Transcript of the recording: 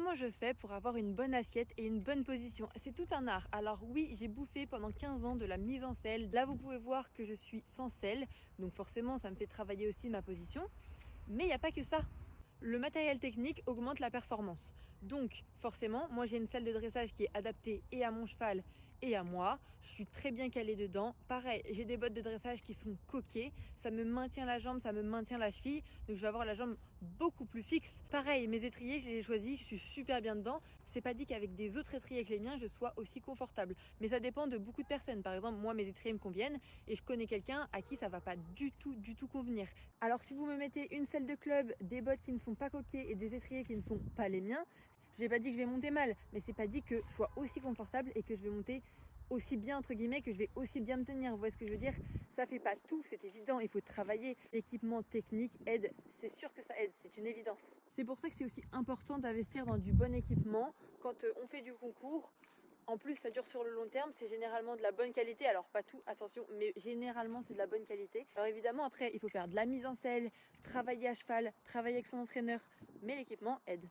Comment je fais pour avoir une bonne assiette et une bonne position? C'est tout un art. Alors oui, j'ai bouffé pendant 15 ans de la mise en selle. Là, vous pouvez voir que je suis sans selle, donc forcément, ça me fait travailler aussi ma position. Mais il n'y a pas que ça. Le matériel technique augmente la performance. Donc forcément, moi j'ai une selle de dressage qui est adaptée et à mon cheval et à moi. Je suis très bien calée dedans. Pareil, j'ai des bottes de dressage qui sont coquées. Ça me maintient la jambe, ça me maintient la cheville. Donc je vais avoir la jambe beaucoup plus fixe. Pareil, mes étriers, je les ai choisis, je suis super bien dedans. C'est pas dit qu'avec des autres étriers que les miens, je sois aussi confortable. Mais ça dépend de beaucoup de personnes. Par exemple, moi, mes étriers me conviennent et je connais quelqu'un à qui ça va pas du tout convenir. Alors si vous me mettez une selle de club, des bottes qui ne sont pas coquées et des étriers qui ne sont pas les miens, je n'ai pas dit que je vais monter mal, mais c'est pas dit que je sois aussi confortable et que je vais monter aussi bien entre guillemets, que je vais aussi bien me tenir. Vous voyez ce que je veux dire? Ça fait pas tout, c'est évident, il faut travailler. L'équipement technique aide, c'est sûr que ça aide, c'est une évidence. C'est pour ça que c'est aussi important d'investir dans du bon équipement quand on fait du concours. En plus, ça dure sur le long terme, c'est généralement de la bonne qualité. Alors pas tout, attention, mais généralement c'est de la bonne qualité. Alors évidemment, après, il faut faire de la mise en selle, travailler à cheval, travailler avec son entraîneur, mais l'équipement aide.